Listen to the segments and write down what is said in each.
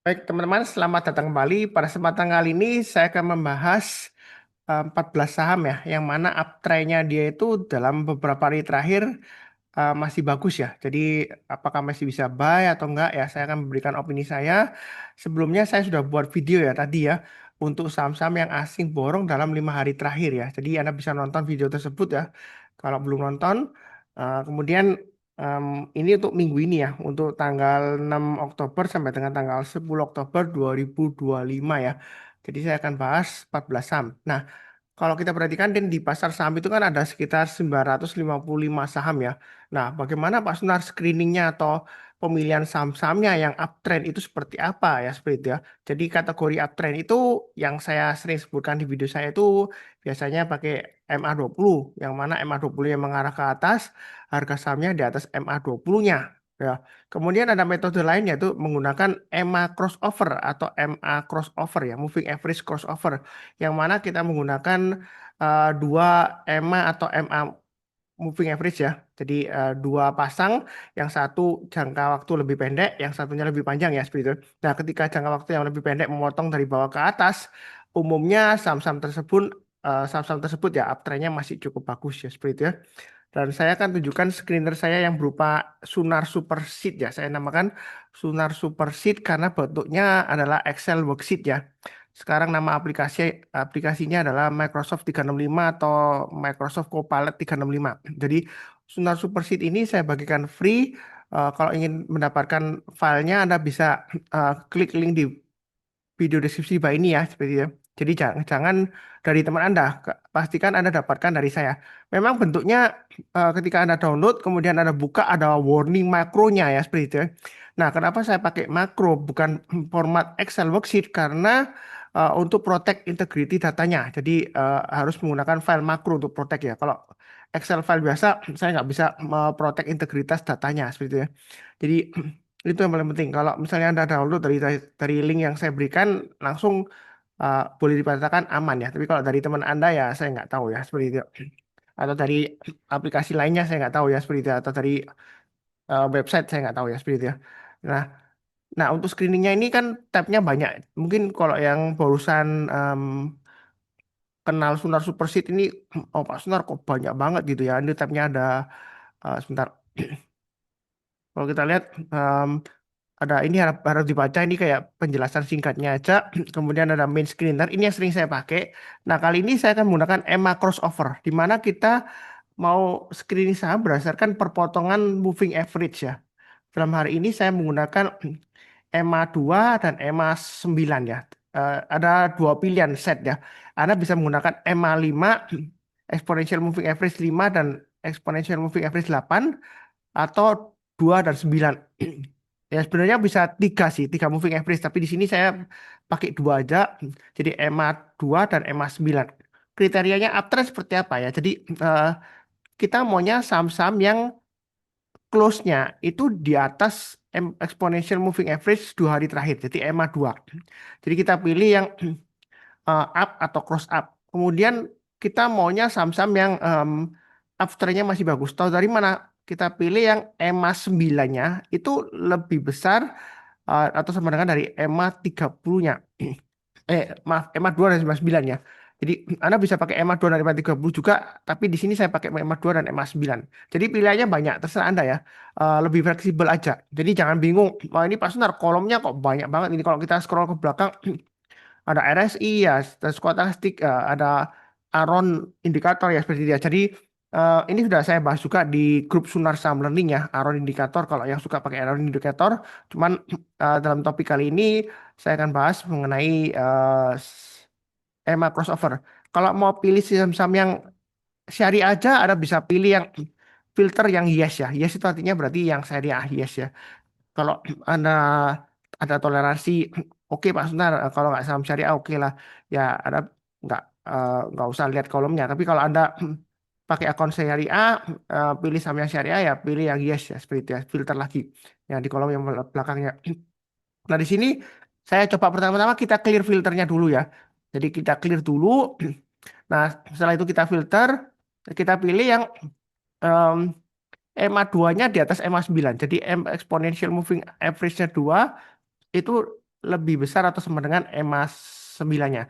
Baik, teman-teman, selamat datang kembali. Pada kesempatan kali ini saya akan membahas 14 saham ya, yang mana uptrend-nya dia itu dalam beberapa hari terakhir masih bagus ya. Jadi apakah masih bisa buy atau enggak ya, saya akan memberikan opini saya. Sebelumnya saya sudah buat video ya tadi ya, untuk saham-saham yang asing borong dalam 5 hari terakhir ya. Jadi Anda bisa nonton video tersebut ya, kalau belum nonton. Kemudian em, ini untuk minggu ini ya, untuk tanggal 6 Oktober sampai dengan tanggal 10 Oktober 2025 ya. Jadi saya akan bahas 14 saham. Nah, kalau kita perhatikan Dan, di pasar saham itu kan ada sekitar 955 saham ya. Nah, bagaimana Pak Sunar screeningnya atau pemilihan saham-sahamnya yang uptrend itu seperti apa ya, seperti itu ya. Jadi kategori uptrend itu yang saya sering sebutkan di video saya itu biasanya pakai MA20, yang mana MA20 yang mengarah ke atas, harga sahamnya di atas MA20-nya. Ya. Kemudian ada metode lain yaitu menggunakan EMA crossover atau MA crossover ya, moving average crossover, yang mana kita menggunakan dua EMA atau MA moving average ya. Jadi dua pasang, yang satu jangka waktu lebih pendek, yang satunya lebih panjang ya, seperti itu. Nah, ketika jangka waktu yang lebih pendek memotong dari bawah ke atas, umumnya saham-saham tersebut ya uptrendnya masih cukup bagus ya, seperti itu ya. Dan saya akan tunjukkan screener saya yang berupa Sunar Super Sheet ya. Saya namakan Sunar Super Sheet karena bentuknya adalah Excel worksheet ya. Sekarang nama aplikasinya adalah Microsoft 365 atau Microsoft Copilot 365. Jadi Sunar Super Sheet ini saya bagikan free. Kalau ingin mendapatkan filenya, Anda bisa klik link di video deskripsi bawah ini ya, seperti itu. Jadi jangan dari teman Anda, pastikan Anda dapatkan dari saya. Memang bentuknya ketika Anda download, kemudian Anda buka ada warning makronya ya, seperti itu ya. Nah, kenapa saya pakai makro bukan format Excel worksheet? Karena untuk protect integrity datanya. Jadi harus menggunakan file makro untuk protect ya. Kalau Excel file biasa, saya nggak bisa protect integritas datanya, seperti itu ya. Jadi itu yang paling penting. Kalau misalnya Anda download dari link yang saya berikan, langsung boleh dikatakan aman ya. Tapi kalau dari teman Anda ya saya nggak tahu ya, seperti itu. Atau dari aplikasi lainnya saya nggak tahu ya, seperti itu. Atau dari website saya nggak tahu ya, seperti itu ya. Nah, nah, untuk screeningnya ini kan tabnya banyak. Mungkin kalau yang barusan kenal Sunar Superseed ini, oh Pak Sunar kok banyak banget gitu ya. Ini tabnya ada, sebentar. Kalau kita lihat, ada ini harus dibaca, ini kayak penjelasan singkatnya aja. Kemudian ada main screener, ini yang sering saya pakai. Nah, kali ini saya akan menggunakan EMA crossover, di mana kita mau screening saham berdasarkan perpotongan moving average ya. Dalam hari ini saya menggunakan EMA 2 dan EMA 9 ya. Ada dua pilihan set ya. Anda bisa menggunakan EMA 5, exponential moving average 5 dan exponential moving average 8, atau 2 dan 9. Ya sebenarnya bisa tiga sih, tiga moving average. Tapi di sini saya pakai dua aja. Jadi EMA 2 dan EMA 9. Kriterianya uptrend seperti apa ya? Jadi eh, kita maunya saham-saham yang close-nya itu di atas exponential moving average 2 hari terakhir. Jadi EMA 2. Jadi kita pilih yang up atau cross up. Kemudian kita maunya saham-saham yang uptrend-nya masih bagus. Tahu dari mana? Kita pilih yang EMA 9-nya itu lebih besar atau sama dengan dari EMA 30-nya. Maaf, EMA 2 dan EMA 9 ya. Jadi Anda bisa pakai EMA 2 dan EMA 30 juga, tapi di sini saya pakai EMA 2 dan EMA 9. Jadi pilihannya banyak, terserah Anda ya. Lebih fleksibel aja. Jadi jangan bingung, wah ini Pak Sunar kolomnya kok banyak banget. Ini kalau kita scroll ke belakang, ada RSI ya, ada Stochastic, ada Aron indikator ya, seperti itu ya. Jadi ini sudah saya bahas juga di grup Sunar Saham Learning ya, Aron indikator kalau yang suka pakai Aron indikator. Cuman dalam topik kali ini saya akan bahas mengenai EMA crossover. Kalau mau pilih saham-saham yang syariah aja, Anda bisa pilih yang filter yang yes ya. Yes itu artinya berarti yang syariah yes ya. Kalau Anda ada toleransi, oke Pak Sunar, kalau nggak saham syariah oke lah. Ya Anda nggak nggak usah lihat kolomnya. Tapi kalau Anda pakai akun syariah, pilih saham yang syariah ya pilih yang yes ya, seperti itu ya. Filter lagi yang di kolom yang belakangnya. Nah di sini saya coba pertama-tama kita clear filternya dulu ya. Jadi kita clear dulu. Nah setelah itu kita filter, kita pilih yang em, EMA 2-nya di atas EMA 9. Jadi exponential moving average-nya 2 itu lebih besar atau sama dengan EMA 9-nya.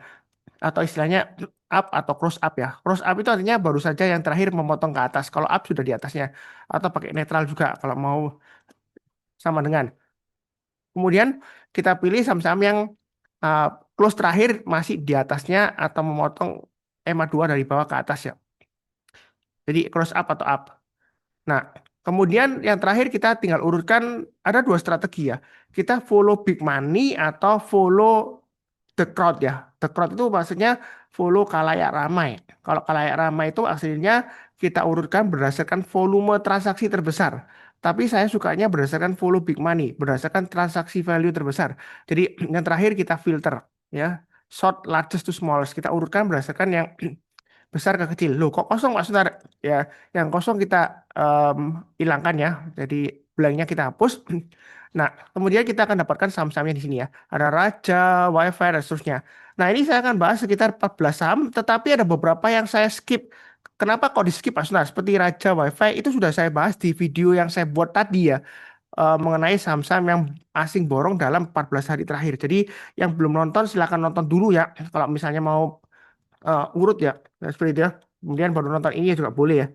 Atau istilahnya up atau cross up ya. Cross up itu artinya baru saja yang terakhir memotong ke atas. Kalau up sudah di atasnya. Atau pakai netral juga kalau mau sama dengan. Kemudian kita pilih saham-saham yang uh, close terakhir masih di atasnya atau memotong EMA 2 dari bawah ke atas ya. Jadi cross up atau up. Nah, kemudian yang terakhir kita tinggal urutkan ada dua strategi ya. Kita follow big money atau follow the crowd ya. The crowd itu maksudnya follow khalayak ramai. Kalau khalayak ramai itu aslinya kita urutkan berdasarkan volume transaksi terbesar. Tapi saya sukanya berdasarkan follow big money, berdasarkan transaksi value terbesar. Jadi yang terakhir kita filter ya. Short largest to smallest. Kita urutkan berdasarkan yang besar ke kecil. Loh, kok kosong Pak Sunar? Ya, yang kosong kita em, hilangkan ya. Jadi blanknya kita hapus. Nah, kemudian kita akan dapatkan saham-sahamnya di sini ya. Ada Raja, WiFi, dan seterusnya. Nah, ini saya akan bahas sekitar 14 saham, tetapi ada beberapa yang saya skip. Kenapa kok di skip Pak Sunar? Seperti Raja, WiFi, itu sudah saya bahas di video yang saya buat tadi ya. Mengenai saham-saham yang asing borong dalam 14 hari terakhir. Jadi yang belum nonton silahkan nonton dulu ya. Kalau misalnya mau urut ya. Nah, seperti itu ya. Kemudian baru nonton ini ya juga boleh ya.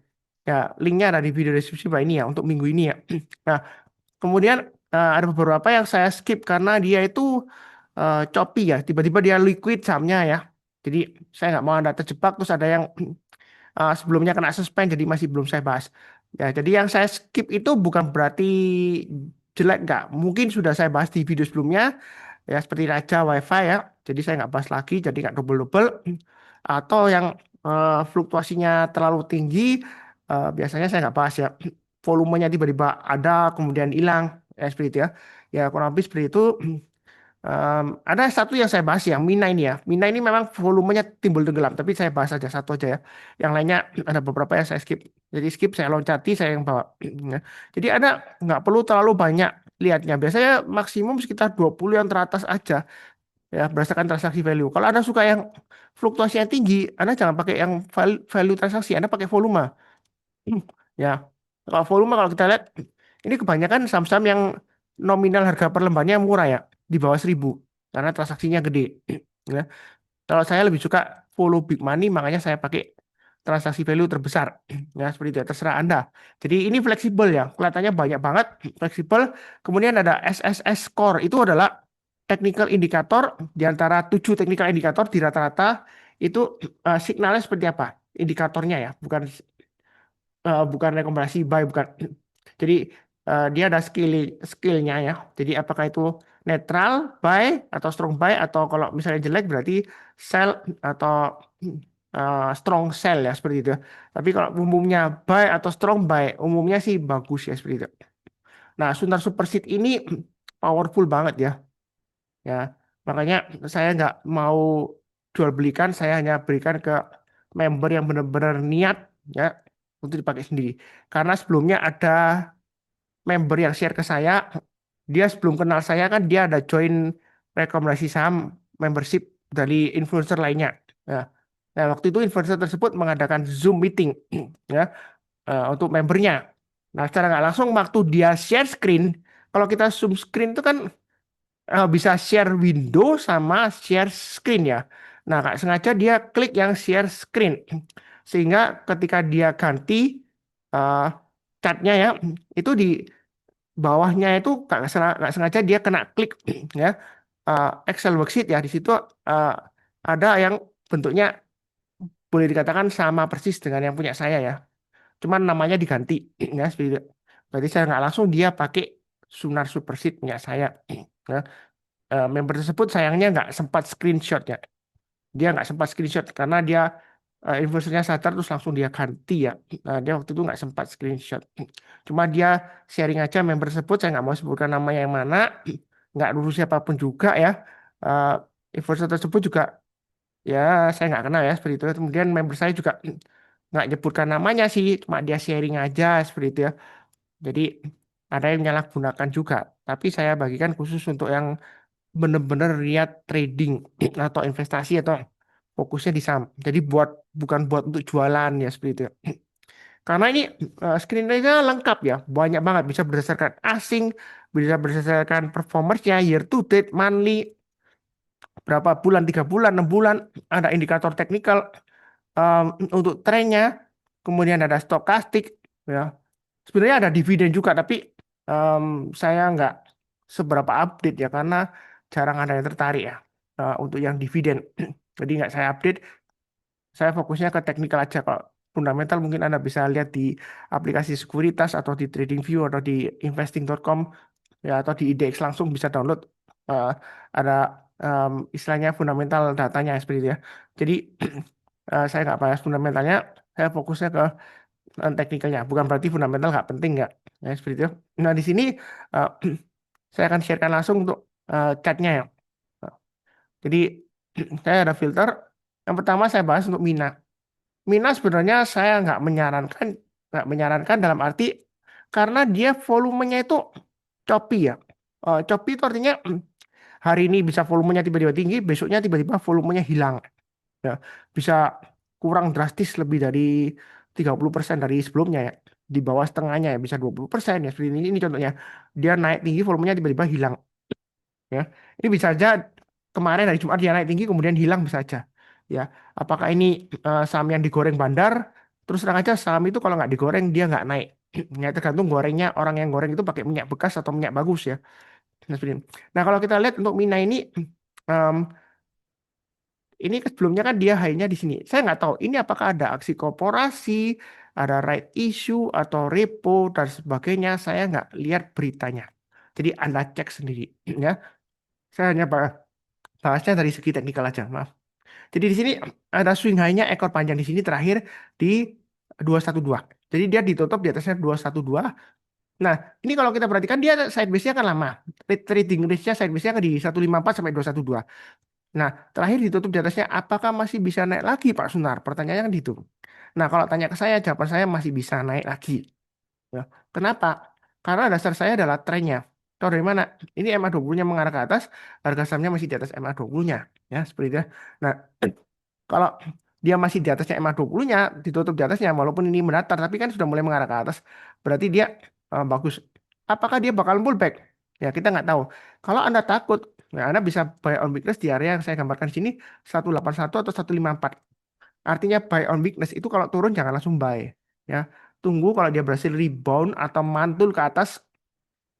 Ya, linknya ada di video deskripsi Pak ini ya untuk minggu ini ya. Nah, kemudian ada beberapa yang saya skip karena dia itu choppy ya. Tiba-tiba dia liquid sahamnya ya. Jadi saya nggak mau Anda terjebak terus ada yang sebelumnya kena suspend jadi masih belum saya bahas. Ya, jadi yang saya skip itu bukan berarti jelek nggak. Mungkin sudah saya bahas di video sebelumnya ya seperti Raja WiFi ya. Jadi saya nggak bahas lagi jadi nggak double-double atau yang fluktuasinya terlalu tinggi biasanya saya nggak bahas ya. Volumenya tiba-tiba ada kemudian hilang ya seperti itu ya. Ya kurang lebih seperti itu. Ada satu yang saya bahas ya, Mina ini ya. Mina ini memang volumenya timbul tenggelam, tapi saya bahas aja satu aja ya. Yang lainnya ada beberapa yang saya skip. Jadi skip saya loncati, saya yang bawa. Ya. Jadi ada nggak perlu terlalu banyak lihatnya. Biasanya maksimum sekitar 20 yang teratas aja ya berdasarkan transaksi value. Kalau Anda suka yang fluktuasi yang tinggi, Anda jangan pakai yang value transaksi, Anda pakai volume. Ya. Kalau volume kalau kita lihat ini kebanyakan saham-saham yang nominal harga per lembarnya murah ya, di bawah 1.000 karena transaksinya gede. Ya. Kalau saya lebih suka follow big money, makanya saya pakai transaksi value terbesar. Ya, seperti itu, ya, terserah Anda. Jadi ini fleksibel ya, kelihatannya banyak banget, fleksibel. Kemudian ada SSS score, itu adalah technical indikator di antara 7 technical indikator di rata-rata itu signalnya seperti apa? Indikatornya ya, bukan rekomendasi buy, bukan. Jadi dia ada skillnya ya. Jadi apakah itu netral buy atau strong buy atau kalau misalnya jelek berarti sell atau strong sell ya seperti itu. Tapi kalau umumnya buy atau strong buy umumnya sih bagus ya seperti itu. Nah, Suntar Superseed ini powerful banget ya. Ya, makanya saya nggak mau jual belikan, saya hanya berikan ke member yang benar-benar niat ya untuk dipakai sendiri. Karena sebelumnya ada member yang share ke saya, dia sebelum kenal saya kan dia ada join rekomendasi saham membership dari influencer lainnya. Ya. Nah, waktu itu influencer tersebut mengadakan Zoom meeting ya untuk membernya. Nah, secara nggak langsung waktu dia share screen, kalau kita zoom screen itu kan bisa share window sama share screen ya. Nah, nggak sengaja dia klik yang share screen. Sehingga ketika dia ganti uh, chatnya ya, itu di bawahnya itu nggak sengaja dia kena klik ya Excel worksheet ya. Di situ uh, ada yang bentuknya boleh dikatakan sama persis dengan yang punya saya ya. Cuman namanya diganti ya seperti itu. Berarti saya nggak langsung dia pakai Sunar Superseed punya saya. Ya. Member tersebut sayangnya nggak sempat screenshot ya. Dia nggak sempat screenshot karena dia influencernya sadar terus langsung dia ganti ya. Nah, dia waktu itu nggak sempat screenshot. Cuma dia sharing aja member tersebut, saya nggak mau sebutkan namanya yang mana, nggak lurus siapapun juga ya. Uh, Influencer tersebut juga ya saya nggak kenal ya seperti itu. Kemudian member saya juga nggak nyebutkan namanya sih, cuma dia sharing aja seperti itu ya. Jadi ada yang menyalahgunakan juga. Tapi saya bagikan khusus untuk yang benar-benar lihat trading atau investasi atau fokusnya di saham. Jadi bukan buat untuk jualan ya seperti itu. Karena ini screen reader lengkap ya, banyak banget bisa berdasarkan asing, bisa berdasarkan performance-nya, year to date, monthly, berapa bulan, 3 bulan, 6 bulan, ada indikator teknikal um, untuk trennya, kemudian ada stokastik, ya. Sebenarnya ada dividen juga, tapi em, saya nggak seberapa update ya, karena jarang ada yang tertarik ya untuk yang dividen. Jadi nggak saya update, saya fokusnya ke teknikal aja. Kalau fundamental mungkin Anda bisa lihat di aplikasi sekuritas atau di TradingView atau di investing.com ya, atau di IDX langsung bisa download eh, ada istilahnya fundamental datanya seperti itu ya. Jadi saya nggak bahas fundamentalnya, saya fokusnya ke teknikalnya. Bukan berarti fundamental nggak penting nggak, ya seperti itu. Nah di sini eh, saya akan sharekan langsung untuk chartnya ya. Jadi saya ada filter. Yang pertama saya bahas untuk Mina. Mina sebenarnya saya nggak menyarankan dalam arti karena dia volumenya itu choppy ya. Choppy itu artinya hari ini bisa volumenya tiba-tiba tinggi, besoknya tiba-tiba volumenya hilang. Ya, bisa kurang drastis lebih dari 30% dari sebelumnya ya. Di bawah setengahnya ya, bisa 20% ya. Seperti ini contohnya. Dia naik tinggi, volumenya tiba-tiba hilang. Ya, ini bisa aja kemarin hari Jumat dia naik tinggi kemudian hilang bisa aja. Ya, apakah ini saham yang digoreng bandar? Terus terang aja saham itu kalau nggak digoreng dia nggak naik. Ya, tergantung gorengnya, orang yang goreng itu pakai minyak bekas atau minyak bagus ya. Nah, seperti ini. Nah, kalau kita lihat untuk Mina ini em, ini sebelumnya kan dia high-nya di sini. Saya nggak tahu ini apakah ada aksi korporasi, ada right issue atau repo dan sebagainya. Saya nggak lihat beritanya. Jadi Anda cek sendiri ya. Saya hanya bahasnya dari segi teknikal aja, maaf. Jadi di sini ada swing high-nya ekor panjang di sini terakhir di 212. Jadi dia ditutup di atasnya 212. Nah, ini kalau kita perhatikan dia sideways-nya kan lama. Trading range-nya sideways-nya kan di 154 sampai 212. Nah, terakhir ditutup di atasnya, apakah masih bisa naik lagi Pak Sunar? Pertanyaannya kan gitu. Nah, kalau tanya ke saya, jawaban saya masih bisa naik lagi. Ya. Kenapa? Karena dasar saya adalah trennya. Tahu dari mana? Ini MA20-nya mengarah ke atas, harga sahamnya masih di atas MA20-nya. Ya, seperti itu. Nah, kalau dia masih di atasnya MA20-nya, ditutup di atasnya, walaupun ini mendatar, tapi kan sudah mulai mengarah ke atas, berarti dia bagus. Apakah dia bakal pullback? Ya, kita nggak tahu. Kalau Anda takut, ya Anda bisa buy on weakness di area yang saya gambarkan di sini, 181 atau 154. Artinya buy on weakness itu kalau turun jangan langsung buy. Ya, tunggu kalau dia berhasil rebound atau mantul ke atas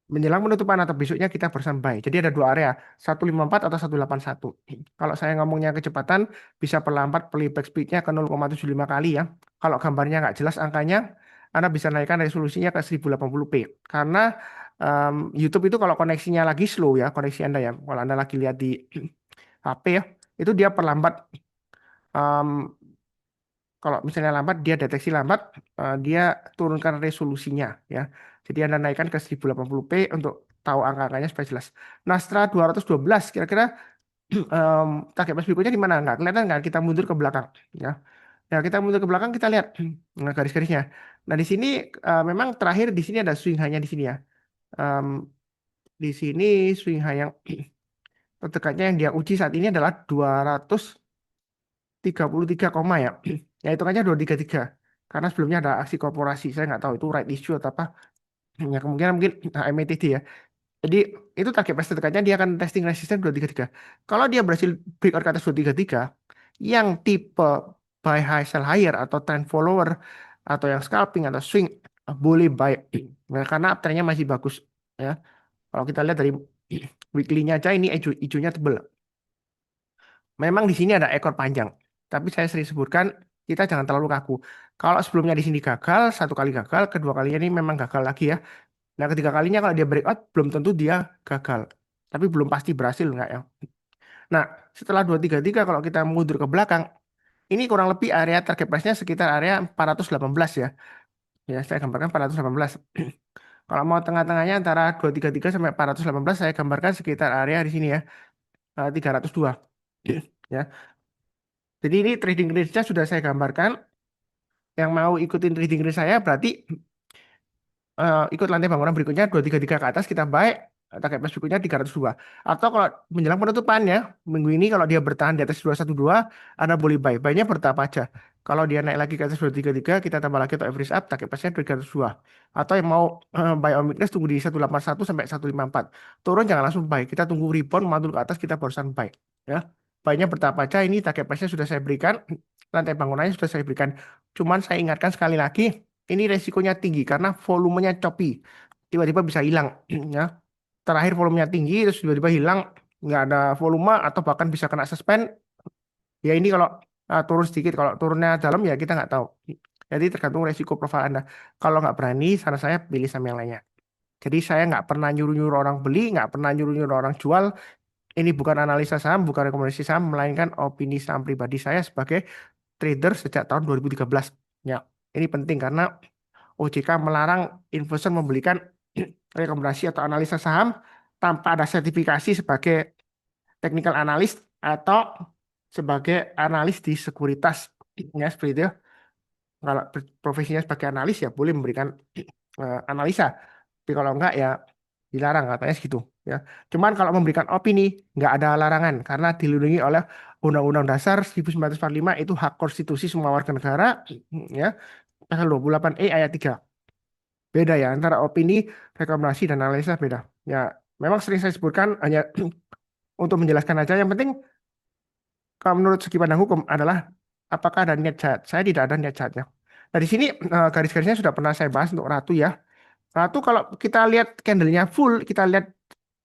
menjelang penutupan atau besoknya kita bersambai. Jadi ada dua area, 154 atau 181. Kalau saya ngomongnya kecepatan, bisa perlambat playback speednya ke 0,75 kali ya. Kalau gambarnya nggak jelas angkanya, Anda bisa naikkan resolusinya ke 1080p. Karena YouTube itu kalau koneksinya lagi slow ya, koneksi Anda ya. Kalau Anda lagi lihat di HP ya, itu dia perlambat. em, Kalau misalnya lambat, dia deteksi lambat, dia turunkan resolusinya ya. Jadi Anda naikkan ke 1080p untuk tahu angka-angkanya supaya jelas. Nah, setelah 212 kira-kira target price berikutnya di mana? Nggak kelihatan nggak? Kita mundur ke belakang ya. Ya, kita mundur ke belakang kita lihat nah, garis-garisnya. Nah, di sini memang terakhir di sini ada swing hanya di sini ya. Em, di sini swing high yang terdekatnya yang dia uji saat ini adalah 233 koma ya. Ya hitungannya 233. Karena sebelumnya ada aksi korporasi. Saya nggak tahu itu right issue atau apa. Ya kemungkinan mungkin MATD ya. Jadi itu target price terdekatnya dia akan testing resistance 233. Kalau dia berhasil breakout ke atas 233, yang tipe buy high sell higher atau trend follower atau yang scalping atau swing boleh buy. Nah, karena trennya masih bagus ya. Kalau kita lihat dari weekly-nya aja ini hijaunya tebel. Memang di sini ada ekor panjang, tapi saya sering sebutkan kita jangan terlalu kaku. Kalau sebelumnya di sini gagal, satu kali gagal, kedua kalinya ini memang gagal lagi ya. Nah, ketiga kalinya kalau dia breakout belum tentu dia gagal, tapi belum pasti berhasil nggak ya. Nah, setelah 233 kalau kita mundur ke belakang, ini kurang lebih area target price-nya sekitar area 418 ya. Ya, saya gambarkan 418. Kalau mau tengah-tengahnya antara 233 sampai 418 saya gambarkan sekitar area di sini ya, 302. Ya. Jadi ini trading range-nya sudah saya gambarkan. Yang mau ikutin trading range saya berarti ikut lantai bangunan berikutnya 233 ke atas kita buy. target price berikutnya 302. Atau kalau menjelang penutupan ya, minggu ini kalau dia bertahan di atas 212, Anda boleh buy. Buy-nya bertahap aja. Kalau dia naik lagi ke atas 233, kita tambah lagi untuk average up, target price-nya 302. Atau yang mau buy on weakness, tunggu di 181 sampai 154. Turun jangan langsung buy. Kita tunggu rebound, mantul ke atas, kita barusan buy. Ya. Buy-nya bertahap aja, ini target price-nya sudah saya berikan, lantai bangunannya sudah saya berikan. Cuman saya ingatkan sekali lagi, ini resikonya tinggi karena volumenya choppy. Tiba-tiba bisa hilang. Ya, terakhir volumenya tinggi terus tiba-tiba hilang, nggak ada volume atau bahkan bisa kena suspend. Ya ini kalau turun sedikit, kalau turunnya dalam ya kita nggak tahu. Jadi tergantung resiko profil Anda. Kalau nggak berani, saran saya pilih saham yang lainnya. Jadi saya nggak pernah nyuruh-nyuruh orang beli, nggak pernah nyuruh-nyuruh orang jual. Ini bukan analisa saham, bukan rekomendasi saham, melainkan opini saham pribadi saya sebagai trader sejak tahun 2013. Ya, ini penting karena OJK melarang investor membelikan rekomendasi atau analisa saham tanpa ada sertifikasi sebagai technical analyst atau sebagai analis di sekuritas. Ya, seperti itu. Kalau profesinya sebagai analis ya boleh memberikan analisa. Tapi kalau enggak ya dilarang katanya segitu. Ya. Cuman kalau memberikan opini nggak ada larangan karena dilindungi oleh Undang-Undang Dasar 1945 itu hak konstitusi semua warga negara, ya, pasal 28E ayat 3. Beda ya antara opini, rekomendasi dan analisa beda. Ya, memang sering saya sebutkan hanya untuk menjelaskan aja. Yang penting kalau menurut segi pandang hukum adalah apakah ada niat jahat. Saya tidak ada niat jahatnya. Nah, di sini garis-garisnya sudah pernah saya bahas untuk Ratu ya. Ratu kalau kita lihat candlenya full, kita lihat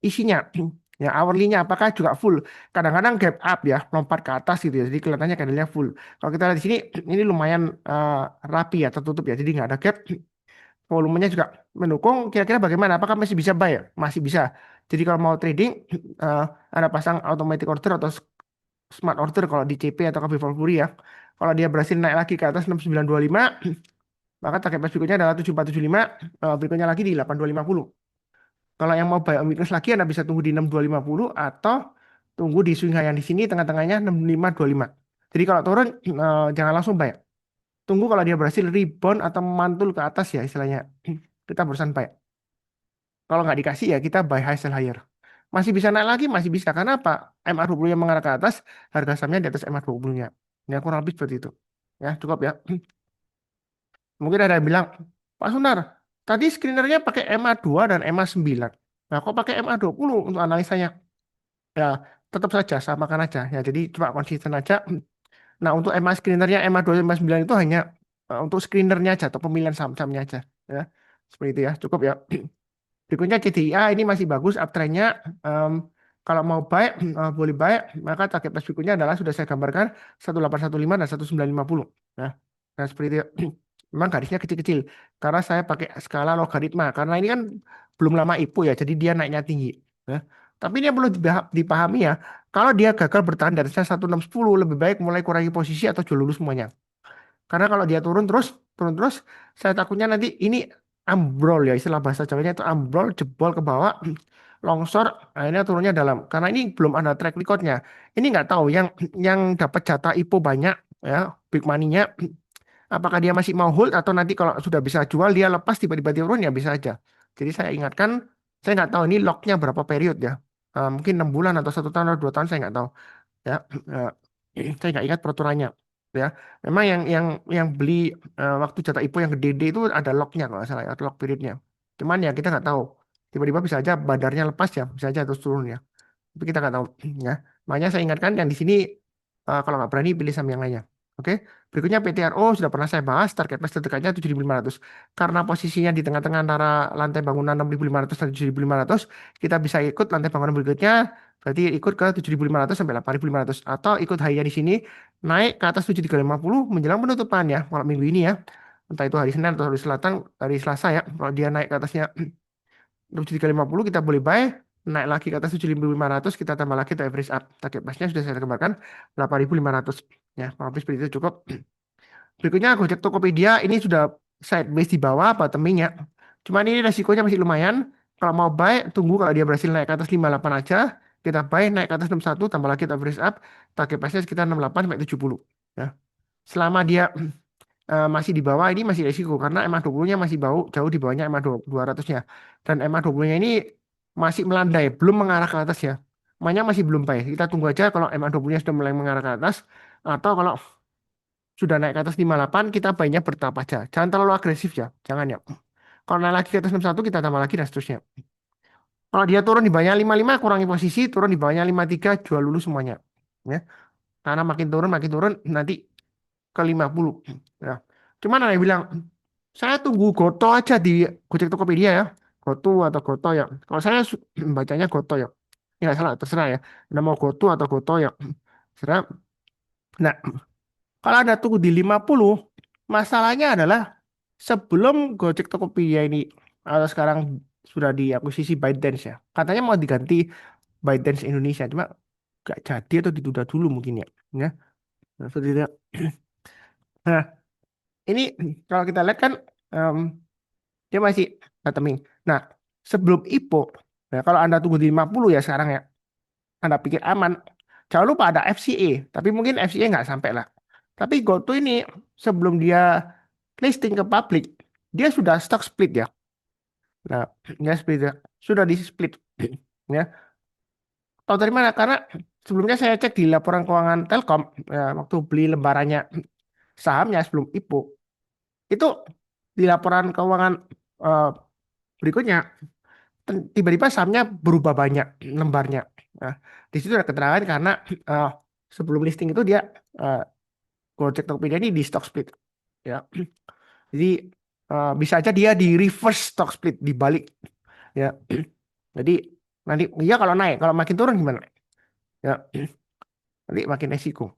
isinya. Ya, hourly-nya apakah juga full. Kadang-kadang gap up ya, lompat ke atas gitu ya. Jadi kelihatannya candlenya full. Kalau kita lihat di sini, ini lumayan rapi ya, tertutup ya. Jadi nggak ada gap. Volumenya juga mendukung. Kira-kira bagaimana? Apakah masih bisa buy ya? Masih bisa. Jadi kalau mau trading, eh, Anda pasang automatic order atau smart order kalau di CP atau Cafe Fury ya. Kalau dia berhasil naik lagi ke atas 6925, maka target price berikutnya adalah 7475, berikutnya lagi di 8250. Kalau yang mau buy on weakness lagi, Anda bisa tunggu di 6250 atau tunggu di swing high yang di sini tengah-tengahnya 6525. Jadi kalau turun jangan langsung buy. Tunggu kalau dia berhasil rebound atau mantul ke atas ya istilahnya. Kita barusan buy. Kalau nggak dikasih ya kita buy high sell higher. Masih bisa naik lagi, masih bisa. Karena apa? MA20 yang mengarah ke atas, harga sahamnya di atas MA20-nya. Ya kurang lebih seperti itu. Ya cukup ya. Mungkin ada yang bilang, Pak Sunar, tadi screenernya pakai MA2 dan MA9. Nah, kok pakai MA20 untuk analisanya? Ya, tetap saja, samakan aja. Ya, jadi cuma konsisten aja. Nah, untuk MA screenernya MA2 dan MA9 itu hanya untuk screenernya aja atau pemilihan saham-sahamnya aja. Ya, seperti itu ya. Cukup ya. Berikutnya CDIA ini masih bagus uptrendnya. Em, kalau mau buy, boleh buy, maka target price berikutnya adalah sudah saya gambarkan 1815 dan 1950. Nah, seperti itu. Memang garisnya kecil-kecil karena saya pakai skala logaritma karena ini kan belum lama IPO ya, jadi dia naiknya tinggi. Ya. Tapi ini yang perlu dipahami ya, kalau dia gagal bertahan di atasnya 1610, lebih baik mulai kurangi posisi atau jual dulu semuanya. Karena kalau dia turun terus, saya takutnya nanti ini ambrol ya, istilah bahasa Jawanya itu ambrol, jebol ke bawah, longsor, akhirnya turunnya dalam. Karena ini belum ada track recordnya. Ini nggak tahu yang dapat jatah IPO banyak ya, big money-nya, apakah dia masih mau hold atau nanti kalau sudah bisa jual dia lepas tiba-tiba turun ya bisa aja. Jadi saya ingatkan, saya nggak tahu ini locknya berapa period ya. Mungkin 6 bulan atau 1 tahun atau 2 tahun saya nggak tahu ya. Saya nggak ingat peraturannya ya. Memang yang beli waktu jatah IPO yang gede-gede itu ada locknya kalau nggak salah ya, ada lock periodnya. Cuman ya kita nggak tahu. Tiba-tiba bisa aja badarnya lepas ya, bisa aja terus turun ya. Tapi kita nggak tahu ya. Makanya saya ingatkan yang di sini kalau nggak berani pilih saham yang lainnya. Oke, berikutnya PTRO sudah pernah saya bahas target price terdekatnya 7.500. Karena posisinya di tengah-tengah antara lantai bangunan 6.500 dan 7.500, kita bisa ikut lantai bangunan berikutnya, berarti ikut ke 7.500 sampai 8.500 atau ikut high-nya di sini naik ke atas 7.350 menjelang penutupan ya, malam minggu ini ya. Entah itu hari Senin atau hari Selasa ya. Kalau dia naik ke atasnya 7.350 kita boleh buy, naik lagi ke atas 7.500 kita tambah lagi untuk average up. Target price-nya sudah saya gambarkan 8.500 ya, kurang seperti itu cukup. Berikutnya Gojek Tokopedia ini sudah sideways di bawah bottoming ya. Cuman ini resikonya masih lumayan. Kalau mau buy tunggu kalau dia berhasil naik ke atas 58 aja, kita buy naik ke atas 61 tambah lagi untuk average up. Target price-nya sekitar 68 sampai 70 ya. Selama dia masih di bawah ini masih resiko karena EMA 20-nya masih jauh di bawahnya EMA 200-nya. Dan EMA 20-nya ini masih melandai, belum mengarah ke atas ya. Makanya masih belum baik. Kita tunggu aja kalau MA20-nya sudah mulai mengarah ke atas, atau kalau sudah naik ke atas 58, kita baiknya bertahap aja. Jangan terlalu agresif ya, jangan ya. Kalau naik lagi ke atas 61, kita tambah lagi dan seterusnya. Kalau dia turun di bawahnya 55, kurangi posisi, turun di bawahnya 53, jual dulu semuanya. Ya. Karena makin turun, nanti ke 50. Ya. Cuman ada yang bilang, saya tunggu Goto aja di Gojek Tokopedia ya. Goto atau Goto ya. Kalau saya bacanya Goto ya. Ya nggak salah, terserah ya. Nama Goto atau Goto ya. Terserah. Nah, kalau Anda tunggu di 50, masalahnya adalah sebelum Gojek Tokopedia ini atau sekarang sudah diakuisisi ByteDance ya. Katanya mau diganti ByteDance Indonesia. Cuma nggak jadi atau ditunda dulu mungkin ya. Ya, nah, seperti itu. Nah, ini kalau kita lihat kan em, dia masih bottoming. Nah, sebelum IPO, ya kalau Anda tunggu di 50 ya sekarang ya, Anda pikir aman. Jangan lupa ada FCA, tapi mungkin FCA nggak sampai lah. Tapi GoTo ini sebelum dia listing ke publik, dia sudah stock split ya. Nah, dia split ya. Sudah di split. Ya, tahu dari mana? Karena sebelumnya saya cek di laporan keuangan Telkom, ya, waktu beli lembarannya sahamnya sebelum IPO, itu di laporan keuangan eh, berikutnya tiba-tiba sahamnya berubah banyak lembarnya. Nah, di situ ada keterangan karena eh, sebelum listing itu dia eh, Gojek Tokopedia ini di stock split ya. Jadi bisa aja dia di reverse stock split dibalik ya. Jadi nanti ya kalau naik, kalau makin turun gimana? Ya, nanti makin resiko.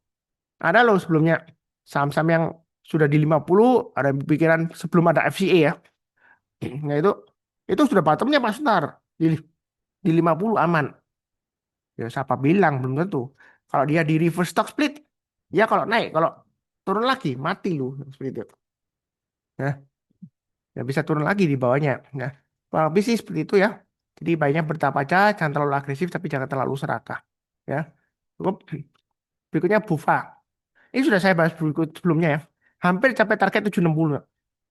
Ada loh sebelumnya saham-saham yang sudah di 50 ada pikiran sebelum ada FCA ya. Nah itu sudah bottomnya Pak Sutar di 50 aman. Ya siapa bilang belum tentu. Kalau dia di reverse stock split, ya kalau naik, kalau turun lagi mati lu seperti itu. Ya, ya bisa turun lagi di bawahnya. Nah, kurang lebih sih seperti itu ya. Jadi baiknya bertahap aja, jangan terlalu agresif tapi jangan terlalu serakah. Ya, cukup. Berikutnya Bufa. Ini sudah saya bahas berikut sebelumnya ya. Hampir capai target 760.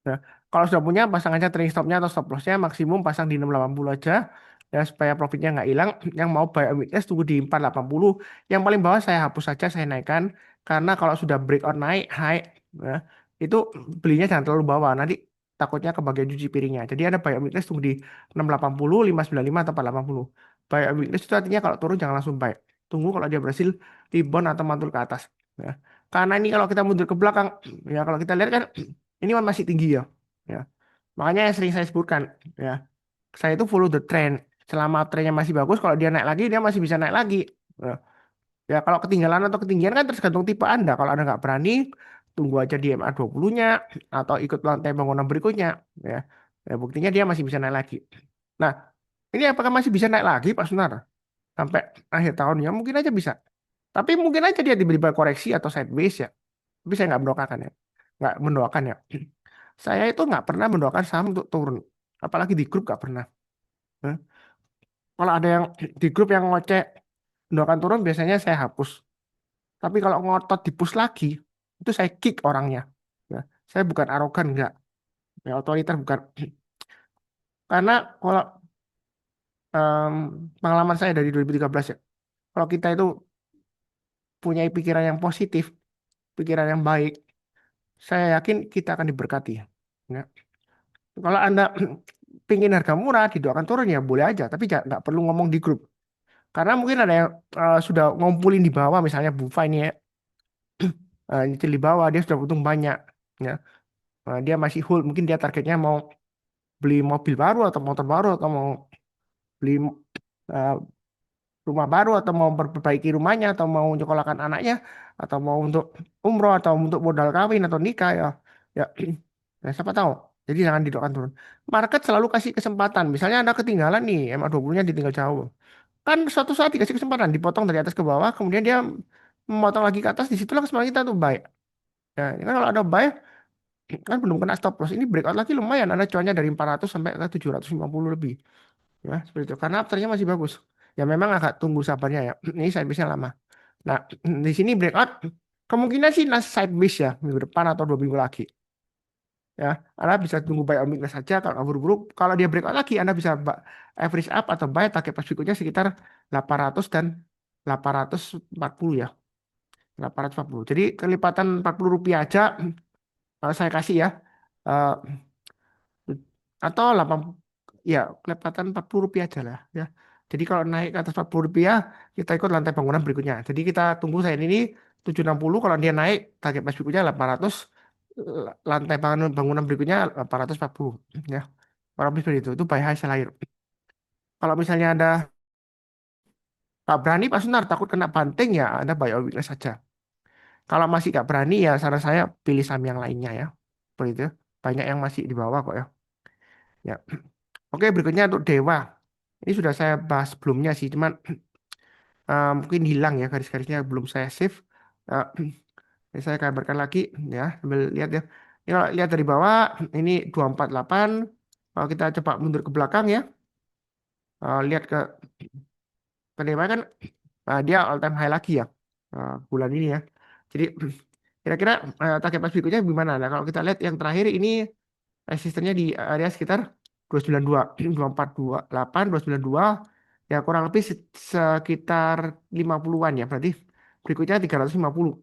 Nah, kalau sudah punya pasang aja trailing stopnya atau stop lossnya maksimum pasang di 680 aja ya supaya profitnya nggak hilang. Yang mau buy on weakness tunggu di 480. Yang paling bawah saya hapus saja, saya naikkan karena kalau sudah breakout naik high ya, itu belinya jangan terlalu bawah nanti takutnya kebagian cuci piringnya. Jadi ada buy on weakness tunggu di 680, 595 atau 480. Buy on weakness itu artinya kalau turun jangan langsung buy. Tunggu kalau dia berhasil rebound atau mantul ke atas. Ya. Karena ini kalau kita mundur ke belakang, ya kalau kita lihat kan ini kan masih tinggi ya. Ya. Makanya yang sering saya sebutkan, ya, saya itu follow the trend. Selama trennya masih bagus, kalau dia naik lagi, dia masih bisa naik lagi. Ya, ya, kalau ketinggalan atau ketinggian kan tergantung tipe Anda. Kalau Anda nggak berani, tunggu aja di MA20-nya atau ikut lantai bangunan berikutnya. Ya. Ya, buktinya dia masih bisa naik lagi. Nah, ini apakah masih bisa naik lagi, Pak Sunar? Sampai akhir tahunnya mungkin aja bisa. Tapi mungkin aja dia tiba-tiba koreksi atau sideways ya. Tapi saya nggak mendoakan ya. Nggak mendoakan ya. Saya itu nggak pernah mendoakan saham untuk turun. Apalagi di grup nggak pernah. Nah, kalau ada yang di grup yang ngoceh mendoakan turun, biasanya saya hapus. Tapi kalau ngotot di push lagi, itu saya kick orangnya. Ya, saya bukan arogan, nggak. Ya, otoriter bukan. Karena kalau em, pengalaman saya dari 2013 ya, kalau kita itu punya pikiran yang positif, pikiran yang baik, saya yakin kita akan diberkati. Ya. Kalau Anda pingin harga murah, didoakan turun ya boleh aja, tapi nggak perlu ngomong di grup. Karena mungkin ada yang sudah ngumpulin di bawah, misalnya Bufa ini ya, nyicil di bawah, dia sudah untung banyak. Ya. Dia masih hold, mungkin dia targetnya mau beli mobil baru atau motor baru atau mau beli eh, rumah baru atau mau memperbaiki rumahnya atau mau menyekolahkan anaknya atau mau untuk umroh atau untuk modal kawin atau nikah ya. Ya, ya siapa tahu. Jadi jangan didoakan turun. Market selalu kasih kesempatan. Misalnya Anda ketinggalan nih, MA20-nya ditinggal jauh. Kan suatu saat dikasih kesempatan, dipotong dari atas ke bawah, kemudian dia memotong lagi ke atas, disitulah kesempatan kita tuh baik. Ya, ini kan kalau ada buy, kan belum kena stop loss. Ini breakout lagi lumayan, ada cuannya dari 400 sampai ke 750 lebih. Ya, seperti itu. Karena afternya masih bagus. Ya memang agak tunggu sabarnya ya. Ini sideways-nya lama. Nah, di sini breakout, kemungkinan sih side base ya, minggu depan atau 2 minggu lagi. Ya, Anda bisa tunggu buy on weakness saja kalau nggak buru-buru. Kalau dia breakout lagi, Anda bisa average up atau buy target pas berikutnya sekitar 800 dan 840 ya. 840. Jadi kelipatan Rp40 aja saya kasih ya. Eh, atau 8 ya kelipatan Rp40 aja lah ya. Jadi kalau naik ke atas Rp40, kita ikut lantai bangunan berikutnya. Jadi kita tunggu saya ini 760, kalau dia naik target pas berikutnya 800, lantai bangunan berikutnya 840 ya. Kalau seperti itu buy high sell high. Kalau misalnya ada tak berani Pak Sunar takut kena banting ya Anda buy on weakness saja. Kalau masih nggak berani ya saran saya pilih saham yang lainnya ya. Seperti itu. Banyak yang masih di bawah kok ya. Ya. Oke, berikutnya untuk Dewa. Ini sudah saya bahas sebelumnya sih, cuman mungkin hilang ya garis-garisnya belum saya save. Eh, ini saya kabarkan lagi ya, sambil lihat ya. Ini kalau lihat dari bawah, ini 248. Kalau kita coba mundur ke belakang ya, lihat ke Dewa kan dia all time high lagi ya bulan ini ya. Jadi kira-kira target pas berikutnya gimana? Nah, kalau kita lihat yang terakhir ini resistennya di area sekitar 292, 248, 292 ya kurang lebih sekitar 50-an ya. Berarti berikutnya 350.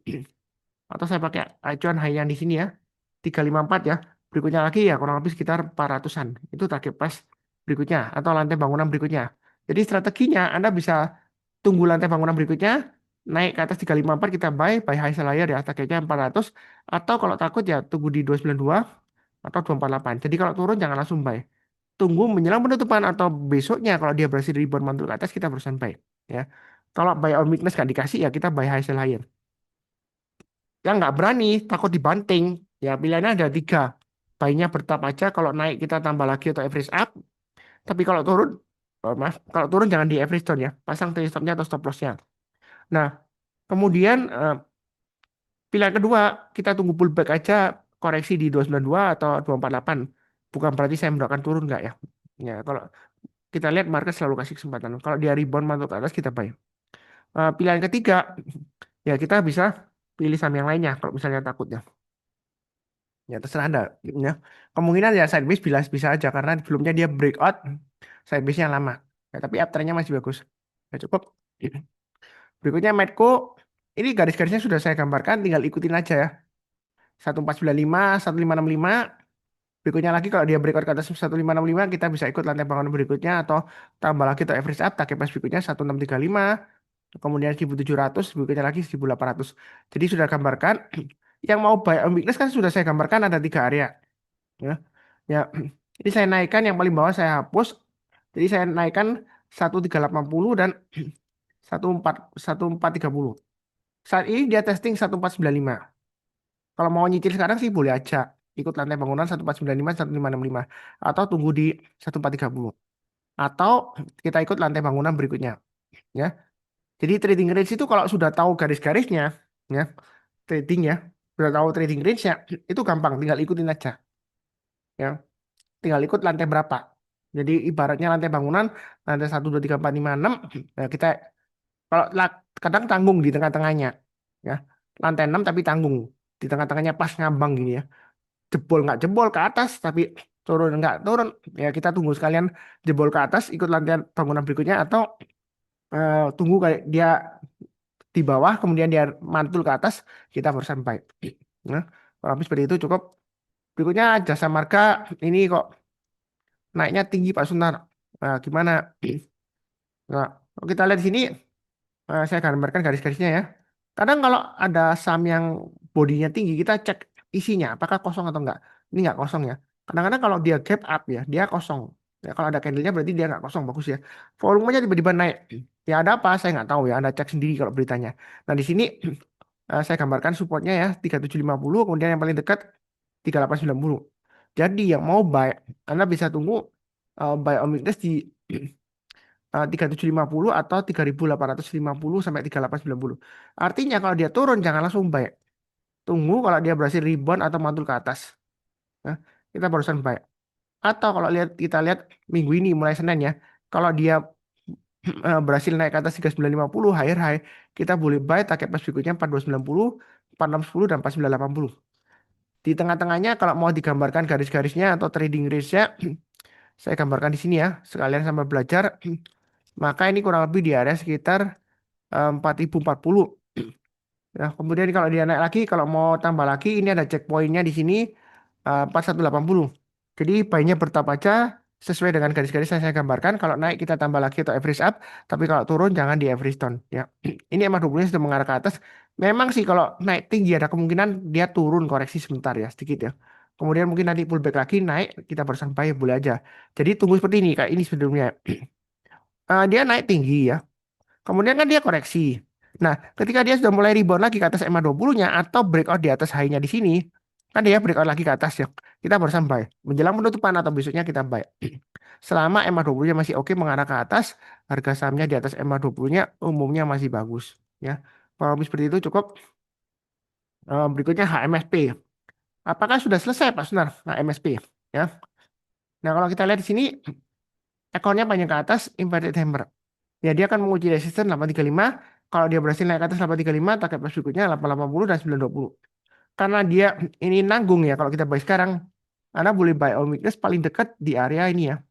Atau saya pakai acuan high yang di sini ya. 354 ya. Berikutnya lagi ya kurang lebih sekitar 400-an. Itu target price berikutnya atau lantai bangunan berikutnya. Jadi strateginya Anda bisa tunggu lantai bangunan berikutnya naik ke atas 354 kita buy high seller ya targetnya 400, atau kalau takut ya tunggu di 292 atau 248. Jadi kalau turun jangan langsung buy. Tunggu menjelang penutupan atau besoknya kalau dia berhasil rebound mantul ke atas kita berusaha buy ya. Kalau buy on weakness nggak dikasih ya kita buy high sell higher. Yang nggak berani takut dibanting ya pilihannya ada tiga. Buy-nya bertahap aja, kalau naik kita tambah lagi atau average up. Tapi kalau turun, maaf, kalau turun jangan di average down ya. Pasang trade stop-nya atau stop loss-nya. Nah, kemudian pilihan kedua, kita tunggu pullback aja koreksi di 292 atau 248. Bukan berarti saya mendoakan turun nggak ya. Ya, kalau kita lihat market selalu kasih kesempatan. Kalau dia rebound masuk ke atas kita buy. Pilihan ketiga, ya kita bisa pilih saham yang lainnya kalau misalnya takut ya. Ya terserah Anda. Ya. Kemungkinan ya sideways bisa bisa aja karena sebelumnya dia breakout sideways-nya lama. Ya, tapi uptrend-nya masih bagus. Ya, cukup. Berikutnya Medco, ini garis-garisnya sudah saya gambarkan, tinggal ikutin aja ya. 1495, 1565. Berikutnya lagi kalau dia breakout ke atas 1565 kita bisa ikut lantai bangunan berikutnya atau tambah lagi atau average up target price berikutnya 1635, kemudian 1700, berikutnya lagi 1800. Jadi sudah gambarkan yang mau buy on weakness kan sudah saya gambarkan ada tiga area ya. Ya, ini saya naikkan yang paling bawah saya hapus. Jadi saya naikkan 1380 dan 1430. Saat ini dia testing 1495. Kalau mau nyicil sekarang sih boleh aja. Ikut lantai bangunan 1495, 1565. Atau tunggu di 1430. Atau kita ikut lantai bangunan berikutnya. Ya. Jadi trading range itu kalau sudah tahu garis-garisnya, ya, trading ya, sudah tahu trading range-nya, itu gampang, tinggal ikutin aja. Ya, tinggal ikut lantai berapa. Jadi ibaratnya lantai bangunan, lantai 1, 2, 3, 4, 5, 6, ya kita kalau kadang tanggung di tengah-tengahnya. Ya. Lantai 6 tapi tanggung. Di tengah-tengahnya pas ngambang gini ya. Jebol nggak jebol ke atas tapi turun nggak turun ya kita tunggu sekalian jebol ke atas ikut lantai bangunan berikutnya atau tunggu kayak dia di bawah kemudian dia mantul ke atas kita barusan buy. Nah, kalau habis seperti itu cukup. Berikutnya jasa marga ini kok naiknya tinggi Pak Sunar. Nah, gimana? Nah, kalau kita lihat di sini saya gambarkan garis-garisnya ya. Kadang kalau ada saham yang bodinya tinggi, kita cek isinya, apakah kosong atau enggak. Ini enggak kosong ya. Kadang-kadang kalau dia gap up ya, dia kosong. Ya, kalau ada candlenya berarti dia enggak kosong, bagus ya. Volumenya tiba-tiba naik. Ya ada apa? Saya nggak tahu ya. Anda cek sendiri kalau beritanya. Nah di sini saya gambarkan supportnya ya 3750, kemudian yang paling dekat 3890. Jadi yang mau buy, Anda bisa tunggu buy on weakness di 3750 atau 3850 sampai 3890. Artinya kalau dia turun jangan langsung buy. Tunggu kalau dia berhasil rebound atau mantul ke atas. Nah, kita barusan buy. Atau kalau kita lihat minggu ini mulai Senin ya. Kalau dia berhasil naik ke atas 3950 higher high, kita boleh buy target pas berikutnya 4290, 4610 dan 4980. Di tengah-tengahnya kalau mau digambarkan garis-garisnya atau trading range-nya, saya gambarkan di sini ya, sekalian sambil belajar. Maka ini kurang lebih di area sekitar 4040. Ya, kemudian kalau dia naik lagi, kalau mau tambah lagi, ini ada checkpointnya di sini 4180. Jadi baiknya bertahap aja sesuai dengan garis-garis yang saya gambarkan. Kalau naik kita tambah lagi atau average up, tapi kalau turun jangan di average down. Ya, ini emang 20-nya sudah mengarah ke atas. Memang sih kalau naik tinggi ada kemungkinan dia turun koreksi sebentar ya, sedikit ya. Kemudian mungkin nanti pullback lagi naik, kita baru sampai boleh aja. Jadi tunggu seperti ini, kayak ini sebelumnya. Dia naik tinggi ya. Kemudian kan dia koreksi. Nah, ketika dia sudah mulai rebound lagi ke atas EMA 20-nya atau breakout di atas high-nya di sini, kan dia breakout lagi ke atas ya. Kita baru sampai. Menjelang penutupan atau besoknya kita buy. Selama EMA 20-nya masih oke mengarah ke atas, harga sahamnya di atas EMA 20-nya umumnya masih bagus ya. Kalau seperti itu cukup. Berikutnya HMSP. Apakah sudah selesai Pak Sunar HMSP ya? Nah, kalau kita lihat di sini ekornya panjang ke atas inverted hammer. Ya, dia akan menguji resisten 835. Kalau dia berhasil naik ke atas 835, target price berikutnya 880 dan 920. Karena dia ini nanggung ya, kalau kita buy sekarang, Anda boleh buy all weakness paling dekat di area ini ya,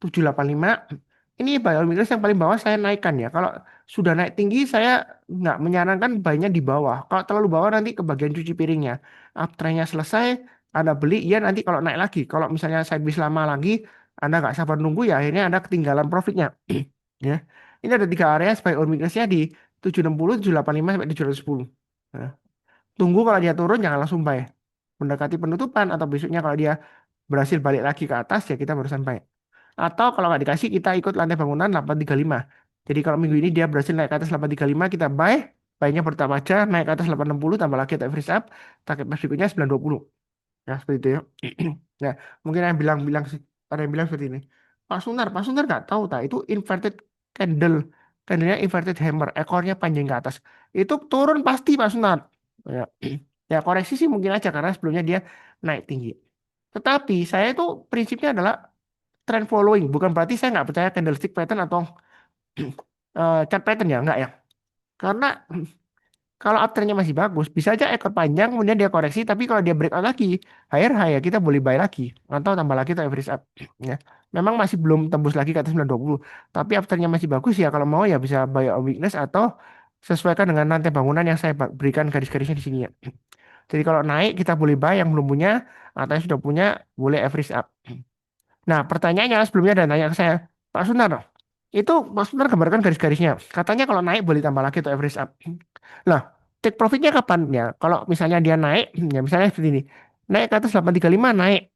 785. Ini buy all weakness yang paling bawah saya naikkan ya. Kalau sudah naik tinggi, saya nggak menyarankan buy-nya di bawah. Kalau terlalu bawah nanti ke bagian cuci piringnya. Uptrend-nya selesai, Anda beli, ya nanti kalau naik lagi. Kalau misalnya sideways lama lagi, Anda nggak sabar nunggu, ya akhirnya Anda ketinggalan profitnya. Ya. Ini ada 3 area buy all weakness-nya di 760, 785 sampai 710. Nah, tunggu kalau dia turun jangan langsung buy. Mendekati penutupan atau besoknya kalau dia berhasil balik lagi ke atas ya kita baru sampai. Atau kalau nggak dikasih kita ikut lantai bangunan 835. Jadi kalau minggu ini dia berhasil naik ke atas 835 kita buy. Buy-nya bertambah aja naik ke atas 860 tambah lagi atau average up. Target price berikutnya 920. Ya seperti itu ya. Ya mungkin ada yang bilang seperti ini. Pak Sunar nggak tahu tak itu inverted candle, candlenya inverted hammer, ekornya panjang ke atas. Itu turun pasti Pak Sunar. Ya, ya koreksi sih mungkin aja karena sebelumnya dia naik tinggi. Tetapi saya itu prinsipnya adalah trend following, bukan berarti saya nggak percaya candlestick pattern atau chart pattern ya, nggak ya. Karena kalau uptrendnya masih bagus, bisa aja ekor panjang kemudian dia koreksi, tapi kalau dia breakout lagi, higher high ya kita boleh buy lagi atau tambah lagi atau average up. Ya. Memang masih belum tembus lagi ke atas 920, tapi uptrendnya masih bagus ya kalau mau ya bisa buy on weakness atau sesuaikan dengan rantai bangunan yang saya berikan garis-garisnya di sini ya. Jadi kalau naik kita boleh buy yang belum punya atau yang sudah punya boleh average up. Nah, pertanyaannya sebelumnya ada nanya ke saya, Pak Sunar, itu Pak Sunar gambarkan garis-garisnya. Katanya kalau naik boleh tambah lagi atau average up. Lah, take profitnya kapan ya? Kalau misalnya dia naik, ya misalnya seperti ini. Naik ke atas 835 naik.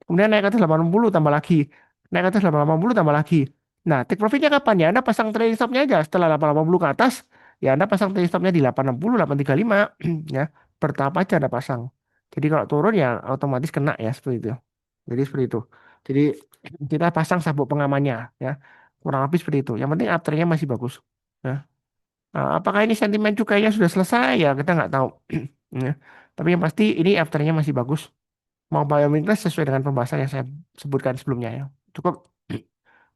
Kemudian naik ke atas 80 tambah lagi. Naik ke atas 880 tambah lagi. Nah, take profitnya kapan ya? Anda pasang trading stopnya aja setelah 880 ke atas, ya Anda pasang trading stopnya di 860, 835 ya. Bertahap aja Anda pasang. Jadi kalau turun ya otomatis kena ya seperti itu. Jadi seperti itu. Jadi kita pasang sabuk pengamannya ya. Kurang lebih seperti itu. Yang penting uptrendnya masih bagus. Ya. Nah, apakah ini sentimen cukainya sudah selesai? Ya kita nggak tahu. Ya. Tapi yang pasti ini afternya masih bagus. Mau biometrics sesuai dengan pembahasan yang saya sebutkan sebelumnya ya. Cukup.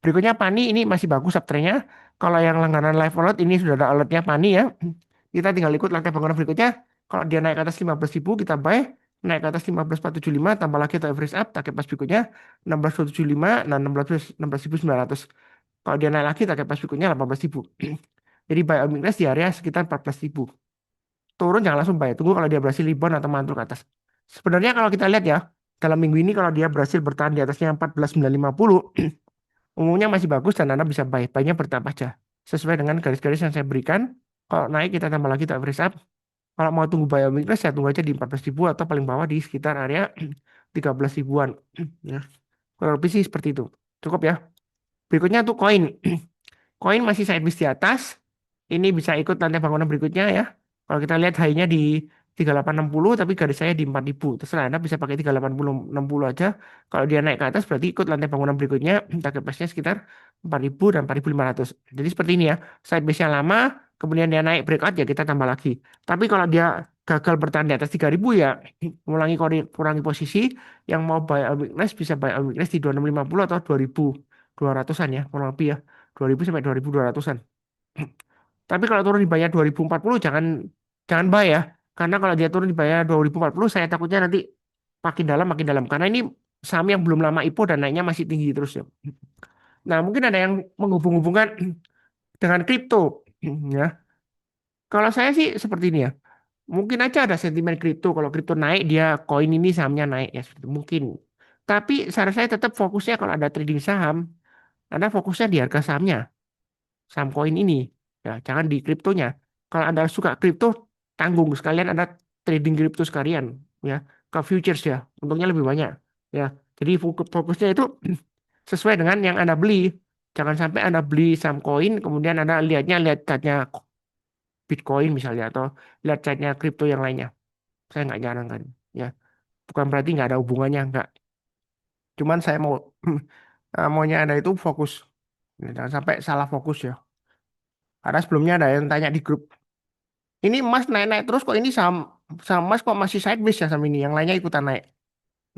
Berikutnya Pani ini masih bagus afternya. Kalau yang langganan live alert ini sudah ada alertnya Pani ya. Kita tinggal ikut lantai bangunan berikutnya. Kalau dia naik ke atas 15.000 kita buy. Naik ke atas 15.475 tambah lagi atau average up. Target pas berikutnya 16.475 dan 16.900. Kalau dia naik lagi target pas berikutnya 18.000. Jadi buy on weakness di area sekitar 14.000. Turun jangan langsung buy. Tunggu kalau dia berhasil rebound atau mantul ke atas. Sebenarnya kalau kita lihat ya, dalam minggu ini kalau dia berhasil bertahan di atasnya 14.950, umumnya masih bagus dan Anda bisa buy. Buy-nya bertahap aja. Sesuai dengan garis-garis yang saya berikan. Kalau naik kita tambah lagi tak average up. Kalau mau tunggu buy on weakness saya tunggu aja di 14.000 atau paling bawah di sekitar area 13 ribuan. Ya. Kurang lebih sih seperti itu. Cukup ya. Berikutnya untuk koin. Koin masih sideways di atas. Ini bisa ikut lantai bangunan berikutnya ya. Kalau kita lihat high-nya di 3860 tapi garis saya di 4000. Terserah Anda bisa pakai 3860 60 aja. Kalau dia naik ke atas berarti ikut lantai bangunan berikutnya. Target price-nya sekitar 4000 dan 4500. Jadi seperti ini ya. Sideways-nya lama, kemudian dia naik breakout ya kita tambah lagi. Tapi kalau dia gagal bertahan di atas 3000 ya kurangi posisi. Yang mau buy on weakness bisa buy on weakness di 2650 atau 2200-an ya. Kurang lebih ya. 2000 sampai 2200-an. Tapi kalau turun di bayar 2040 jangan jangan buy ya. Karena kalau dia turun di bawah 2040, saya takutnya nanti makin dalam makin dalam. Karena ini saham yang belum lama IPO dan naiknya masih tinggi terus ya. Nah, mungkin ada yang menghubung-hubungkan dengan kripto. Ya, kalau saya sih seperti ini ya. Mungkin aja ada sentimen kripto. Kalau kripto naik, dia koin ini sahamnya naik ya. Seperti itu. Mungkin. Tapi saran saya tetap fokusnya kalau ada trading saham, Anda fokusnya di harga sahamnya, saham koin ini. Ya, jangan di kriptonya. Kalau Anda suka kripto, tanggung sekalian Anda trading kripto sekalian ya ke futures ya. Untungnya lebih banyak ya. Jadi fokusnya itu sesuai dengan yang Anda beli. Jangan sampai Anda beli saham koin, kemudian Anda lihat chartnya Bitcoin misalnya atau lihat chartnya kripto yang lainnya. Saya nggak nyarankan. Ya, bukan berarti nggak ada hubungannya, nggak. Cuman saya mau maunya Anda itu fokus. Jangan sampai salah fokus ya. Karena sebelumnya ada yang tanya di grup, ini emas naik-naik terus kok ini saham saham emas kok masih sideways ya sama ini, yang lainnya ikutan naik.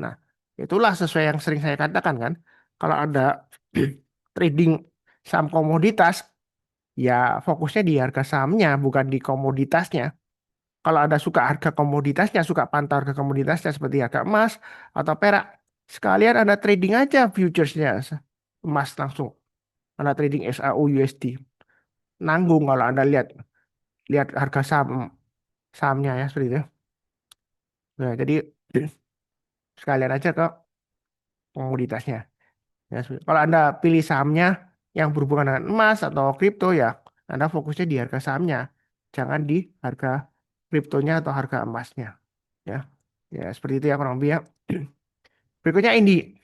Nah, itulah sesuai yang sering saya katakan kan. Kalau ada trading saham komoditas, ya fokusnya di harga sahamnya, bukan di komoditasnya. Kalau ada suka harga komoditasnya, suka pantau harga komoditasnya seperti harga emas atau perak, sekalian Anda trading aja futuresnya emas langsung. Anda trading SAU USD. Nanggung kalau Anda lihat lihat harga sahamnya ya seperti itu. Nah, jadi sekalian aja ke komoditasnya. Ya, kalau Anda pilih sahamnya yang berhubungan dengan emas atau kripto ya, Anda fokusnya di harga sahamnya, jangan di harga kriptonya atau harga emasnya. Ya, ya seperti itu ya kurang lebih ya. Berikutnya Indi,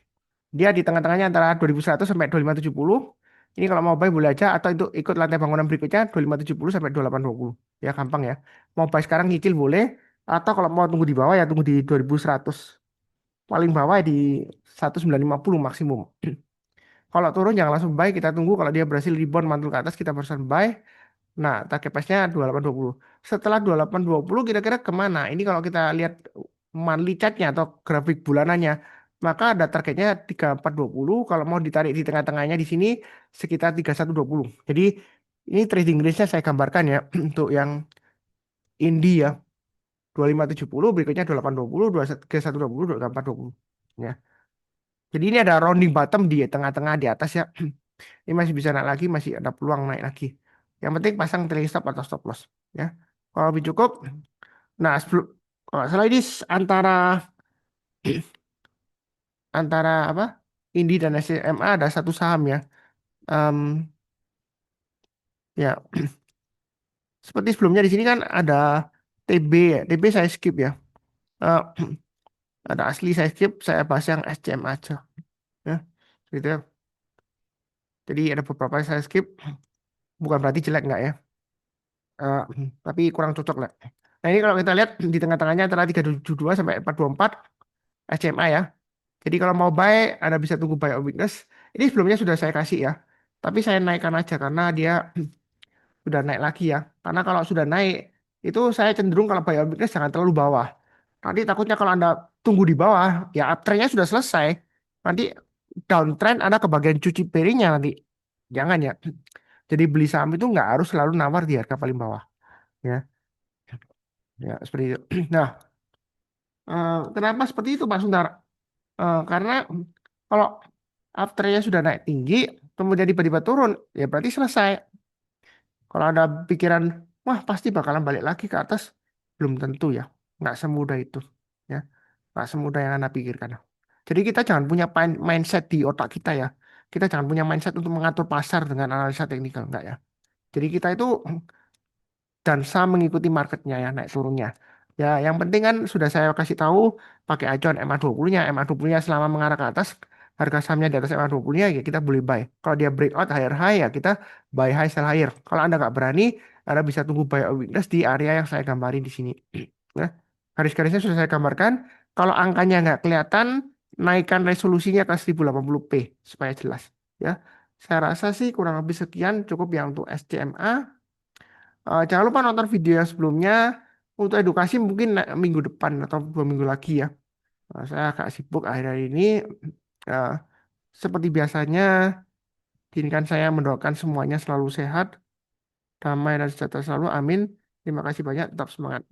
dia di tengah-tengahnya antara 2100 sampai 2570. Ini kalau mau buy boleh aja atau itu ikut lantai bangunan berikutnya 2570 sampai 2820. Ya gampang ya. Mau buy sekarang nyicil boleh atau kalau mau tunggu di bawah ya tunggu di 2100. Paling bawah ya di 1950 maksimum. Kalau turun jangan langsung buy, kita tunggu kalau dia berhasil rebound mantul ke atas kita barusan buy. Nah, target price-nya 2820. Setelah 2820 kira-kira kemana? Ini kalau kita lihat monthly chart-nya atau grafik bulanannya, maka ada targetnya 3420. Kalau mau ditarik di tengah-tengahnya di sini sekitar 3120. Jadi ini trading range-nya saya gambarkan ya untuk yang India 2570, berikutnya 2820, 3120, 2420. Ya. Jadi ini ada rounding bottom di tengah-tengah di atas ya. Ini masih bisa naik lagi, masih ada peluang naik lagi. Yang penting pasang trailing stop atau stop loss. Ya, kalau lebih cukup. Nah, sebelum kalau nggak salah ini antara antara apa? Indi dan SMA ada satu saham ya. Em, ya, seperti sebelumnya di sini kan ada TB ya. TB saya skip ya. Eh, ada asli saya skip, saya bahas yang SCM aja. Ya, gitu ya. Jadi ada beberapa yang saya skip. Bukan berarti jelek nggak ya. Eh, tapi kurang cocok lah. Nah ini kalau kita lihat di tengah-tengahnya antara 372 sampai 424 SMA ya. Jadi kalau mau buy, Anda bisa tunggu buy on weakness. Ini sebelumnya sudah saya kasih ya. Tapi saya naikkan aja karena dia sudah naik lagi ya. Karena kalau sudah naik, itu saya cenderung kalau buy on weakness jangan terlalu bawah. Nanti takutnya kalau Anda tunggu di bawah, ya uptrendnya sudah selesai. Nanti downtrend Anda ke bagian cuci piringnya nanti. Jangan ya. Jadi beli saham itu nggak harus selalu nawar di harga paling bawah. Ya, ya seperti itu. Nah, kenapa seperti itu Pak Sundar? Karena kalau afternya sudah naik tinggi, kemudian tiba-tiba turun, ya berarti selesai. Kalau ada pikiran, wah pasti bakalan balik lagi ke atas, belum tentu ya. Nggak semudah itu. Ya, nggak semudah yang Anda pikirkan. Jadi kita jangan punya mindset di otak kita ya. Kita jangan punya mindset untuk mengatur pasar dengan analisa teknikal, enggak ya. Jadi kita itu dan saham mengikuti marketnya ya naik turunnya. Ya, yang penting kan sudah saya kasih tahu pakai acuan MA20-nya. MA20-nya selama mengarah ke atas, harga sahamnya di atas MA20-nya ya kita boleh buy. Kalau dia breakout higher high ya kita buy high sell higher. Kalau Anda nggak berani, Anda bisa tunggu buy or weakness di area yang saya gambarin di sini. Ya, garis-garisnya sudah saya gambarkan. Kalau angkanya nggak kelihatan, naikkan resolusinya ke 1080p supaya jelas. Ya, saya rasa sih kurang lebih sekian cukup yang untuk SCMA. Jangan lupa nonton video yang sebelumnya. Untuk edukasi mungkin minggu depan atau 2 minggu lagi ya. Saya agak sibuk akhir-akhir ini. Eh, Seperti biasanya, izinkan saya mendoakan semuanya selalu sehat, damai dan sejahtera selalu. Amin. Terima kasih banyak. Tetap semangat.